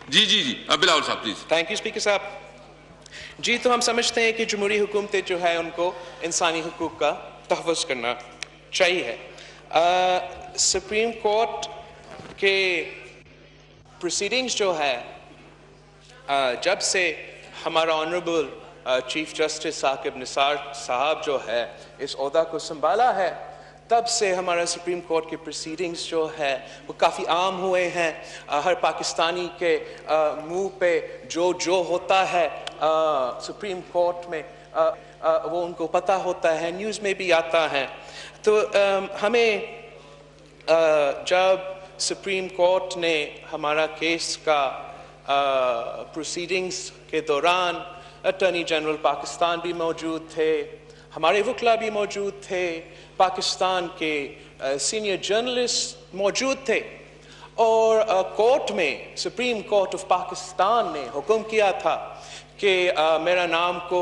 جی جی جی بلاول صاحب please. Thank you speaker صاحب. جی تو ہم سمجھتے ہیں کہ جمہوری حکومتیں جو ہے ان کو انسانی حقوق کا تحفظ کرنا چاہیے. سپریم کورٹ کے پروسیڈنگز جو ہے جب سے ہمارا honourable chief justice Saqib Nisar صاحب جو ہے اس عہدہ کو سنبھالا ہے تب سے ہمارا سپریم کورٹ کے پروسیڈنگز جو ہے وہ کافی عام ہوئے ہیں. ہر پاکستانی کے منہ پہ جو ہوتا ہے سپریم کورٹ میں وہ ان کو پتہ ہوتا ہے, نیوز میں بھی آتا ہے. تو ہمیں جب سپریم کورٹ نے ہمارا کیس کا پروسیڈنگز کے دوران اٹارنی جنرل پاکستان بھی موجود تھے, ہمارے وکلا بھی موجود تھے, پاکستان کے سینئر جرنلسٹ موجود تھے, اور کورٹ میں سپریم کورٹ آف پاکستان نے حکم کیا تھا کہ میرا نام کو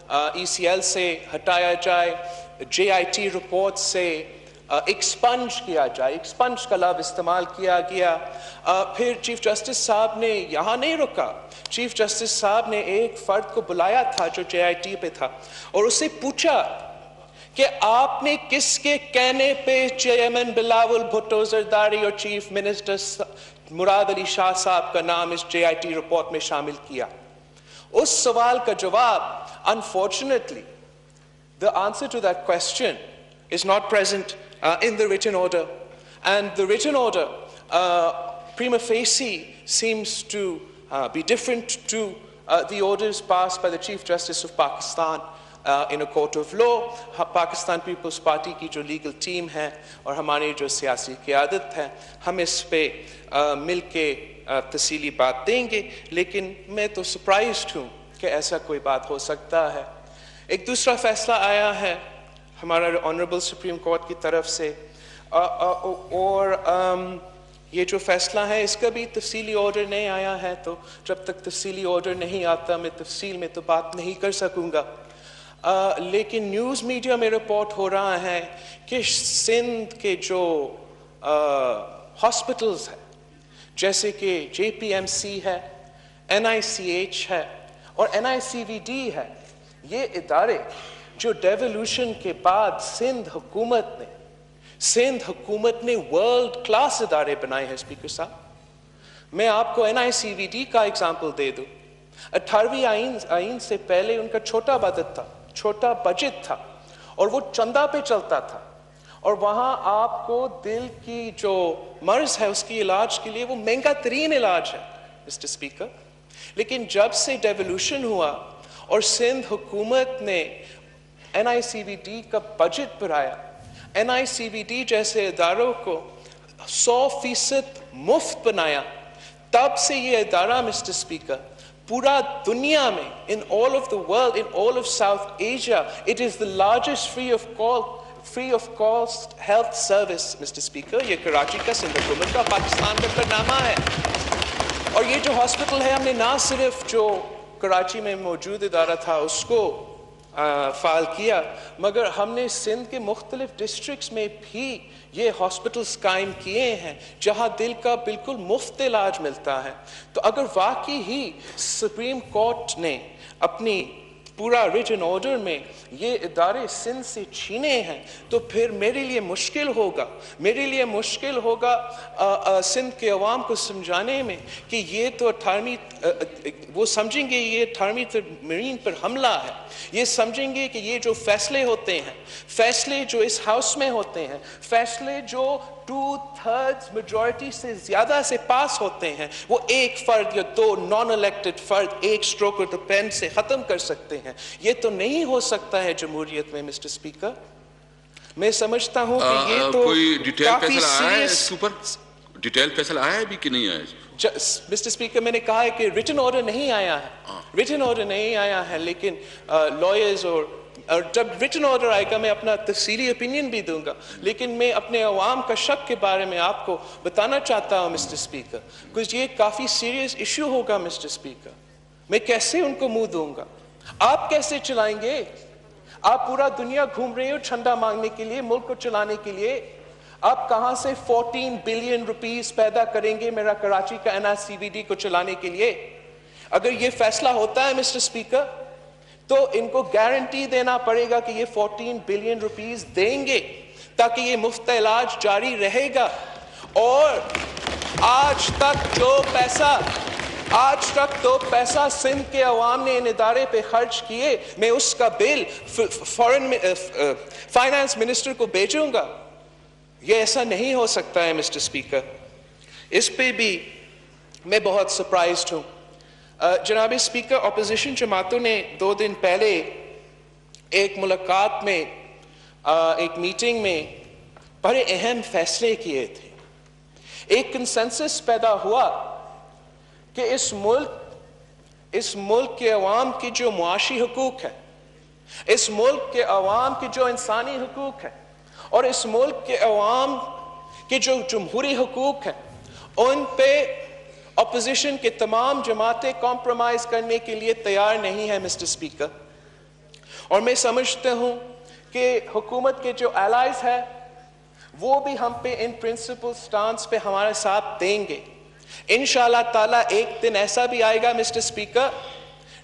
ای سی ایل سے ہٹایا جائے, جے آئی ٹی رپورٹ سے ایکسپنج کیا جائے. ایکسپنج کا لفظ استعمال کیا گیا. پھر چیف جسٹس صاحب نے یہاں نہیں رکا, چیف جسٹس صاحب نے ایک فرد کو بلایا تھا جو جے آئی ٹی پہ تھا اور اس سے پوچھا کہ آپ نے کس کے کہنے پہ چیئرمین بلاول بھٹو زرداری اور چیف منسٹر مراد علی شاہ صاحب کا نام اس جے آئی ٹی رپورٹ میں شامل کیا. اس سوال کا جواب unfortunately the answer to that question is not present in the written order, and the written order prima facie seems to be different to the orders passed by the Chief Justice of Pakistan in a court of law. Pakistan Peoples Party کی جو legal team ہے اور ہماری جو سیاسی قیادت ہے ہم اس پہ مل کے تفصیلی بات دیں گے, لیکن میں تو سرپرائزڈ ہوں کہ ایسا کوئی بات ہو سکتا ہے. ایک دوسرا فیصلہ آیا ہے ہمارا آنریبل سپریم کورٹ کی طرف سے, اور یہ جو فیصلہ ہے اس کا بھی تفصیلی آرڈر نہیں آیا ہے, تو جب تک تفصیلی آرڈر نہیں آتا میں تفصیل میں تو بات نہیں کر سکوں گا. لیکن نیوز میڈیا میں رپورٹ ہو رہا ہے کہ سندھ کے جو ہاسپٹلز ہیں جیسے کہ جے پی ایم سی ہے, این آئی سی ایچ ہے اور این آئی سی وی ڈی ہے, یہ ادارے جو ڈیولوشن کے بعد سندھ حکومت نے ورلڈ کلاس ادارے بنائے ہیں. اسپیکر صاحب میں آپ کو این آئی سی وی ڈی کا ایگزامپل دے دوں. 18ویں آئین سے پہلے ان کا چھوٹا بجٹ تھا اور وہ چندہ پہ چلتا تھا, اور وہاں آپ کو دل کی جو مرض ہے اس کی علاج کے لیے وہ مہنگا ترین علاج ہے مسٹر اسپیکر. لیکن جب سے ڈیولوشن ہوا اور سندھ حکومت نے این آئی سی وی ڈی کا بجٹ بڑھایا, این آئی سی وی ڈی جیسے اداروں کو 100% مفت بنایا, تب سے یہ ادارہ مسٹر اسپیکر پورا دنیا میں in all of the world, in all of South Asia, it is the largest free of cost health service, Mr. Speaker. یہ کراچی کا سندھ حکومت کا پاکستان کا کارنامہ ہے. اور یہ جو ہاسپٹل ہے ہم نے نہ صرف جو کراچی میں موجود ادارہ تھا اس کو فعال کیا, مگر ہم نے سندھ کے مختلف ڈسٹرکٹس میں بھی یہ ہاسپٹلز قائم کیے ہیں جہاں دل کا بالکل مفت علاج ملتا ہے. تو اگر واقعی ہی سپریم کورٹ نے اپنی پورا ریٹن آرڈر میں یہ ادارے سندھ سے چھینے ہیں تو پھر میرے لیے مشکل ہوگا سندھ کے عوام کو سمجھانے میں کہ یہ تو وہ سمجھیں گے یہ 18ویں ترمیم پر حملہ ہے. یہ سمجھیں گے کہ یہ جو فیصلے ہوتے ہیں, فیصلے جو اس ہاؤس میں ہوتے ہیں, فیصلے جو 2/3 میجورٹی سے زیادہ سے پاس ہوتے ہیں, وہ ایک فرد یا دو نان الیکٹڈ فرد ایک اسٹروک آف دا پین سے ختم کر سکتے ہیں. یہ تو نہیں ہو سکتا ہے جمہوریت میں مسٹر اسپیکر. میں سمجھتا ہوں کہ یہ تو کوئی ڈیٹیل فیصلہ آیا ہے بھی کہ نہیں آیا؟ مسٹر اسپیکر میں نے کہا ہے کہ ریٹن آرڈر نہیں آیا ہے, لیکن لائرز اور جب ریٹن آرڈر آئے گا میں اپنا تفصیلی اوپینین بھی دوں گا, لیکن میں اپنے عوام کا شک کے بارے میں آپ کو بتانا چاہتا ہوں مسٹر اسپیکر, کیونکہ یہ کافی سیریس ایشو ہوگا مسٹر اسپیکر. میں کیسے ان کو منہ دوں گا؟ آپ کیسے چلائیں گے؟ آپ پورا دنیا گھوم رہے ہو چھندا مانگنے کے لیے, ملک کو چلانے کے لیے. آپ کہاں سے 14 بلین روپیز پیدا کریں گے میرا کراچی کا NRCVD کو چلانے کے لیے؟ اگر یہ فیصلہ ہوتا ہے مسٹر اسپیکر تو ان کو گارنٹی دینا پڑے گا کہ یہ 14 بلین روپیز دیں گے تاکہ یہ مفت علاج جاری رہے گا. اور آج تک تو پیسہ سندھ کے عوام نے ان ادارے پہ خرچ کیے، میں اس کا بل فائنانس منسٹر کو بھیجوں گا. یہ ایسا نہیں ہو سکتا ہے مسٹر اسپیکر. اس پہ بھی میں بہت سرپرائزڈ ہوں. جناب اسپیکر، اپوزیشن جماعتوں نے 2 دن پہلے ایک ملاقات میں ایک میٹنگ میں بڑے اہم فیصلے کیے تھے. ایک کنسنسس پیدا ہوا کہ اس ملک کے عوام کی جو معاشی حقوق ہے، اس ملک کے عوام کی جو انسانی حقوق ہے، اور اس ملک کے عوام کے جو جمہوری حقوق ہیں، ان پہ اپوزیشن کے تمام جماعتیں کمپرومائز کرنے کے لیے تیار نہیں ہیں مسٹر اسپیکر. اور میں سمجھتا ہوں کہ حکومت کے جو الائز ہیں وہ بھی ہم پہ ان پرنسپل سٹانس پہ ہمارے ساتھ دیں گے. انشاءاللہ تعالیٰ ایک دن ایسا بھی آئے گا مسٹر اسپیکر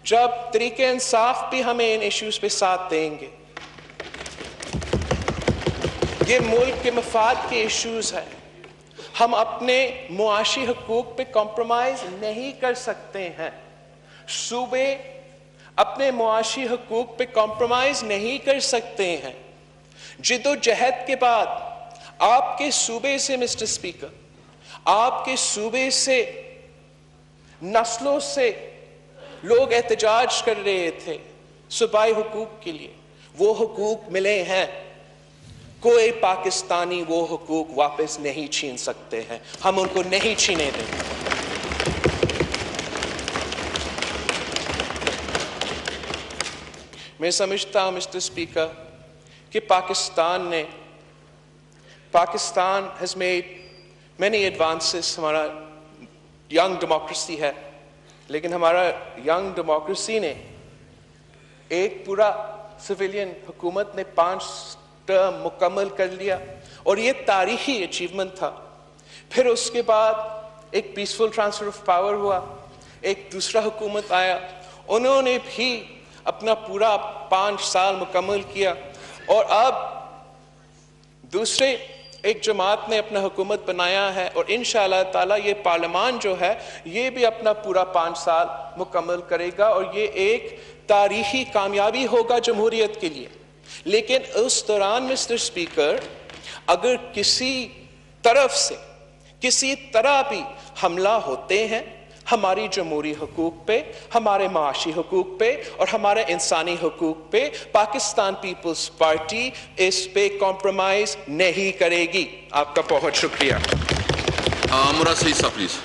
جب طریق انصاف بھی ہمیں ان ایشوز پہ ساتھ دیں گے. یہ ملک کے مفاد کے ایشوز ہیں. ہم اپنے معاشی حقوق پہ کمپرومائز نہیں کر سکتے ہیں. صوبے اپنے معاشی حقوق پہ کمپرومائز نہیں کر سکتے ہیں. جد و جہد کے بعد آپ کے صوبے سے مسٹر اسپیکر، آپ کے صوبے سے نسلوں سے لوگ احتجاج کر رہے تھے صوبائی حقوق کے لیے. وہ حقوق ملے ہیں. کوئی پاکستانی وہ حقوق واپس نہیں چھین سکتے ہیں. ہم ان کو نہیں چھینے دیں گے. میں سمجھتا ہوں مسٹر اسپیکر کہ Pakistan has made many advances. ہمارا ینگ ڈیموکریسی ہے، لیکن ہمارا ینگ ڈیموکریسی نے ایک پورا سویلین حکومت نے 5 ٹرم مکمل کر لیا، اور یہ تاریخی اچیومنٹ تھا. پھر اس کے بعد ایک پیسفل ٹرانسفر آف پاور ہوا، ایک دوسرا حکومت آیا، انہوں نے بھی اپنا پورا 5 سال مکمل کیا، اور اب دوسرے ایک جماعت نے اپنا حکومت بنایا ہے، اور انشاءاللہ تعالیٰ یہ پارلیمان جو ہے یہ بھی اپنا پورا 5 سال مکمل کرے گا، اور یہ ایک تاریخی کامیابی ہوگا جمہوریت کے لیے. لیکن اس دوران مسٹر اسپیکر اگر کسی طرف سے کسی طرح بھی حملہ ہوتے ہیں ہماری جمہوری حقوق پہ، ہمارے معاشی حقوق پہ اور ہمارے انسانی حقوق پہ، پاکستان پیپلز پارٹی اس پہ کمپرومائز نہیں کرے گی. آپ کا بہت شکریہ. مراد سعید صاحب پلیز.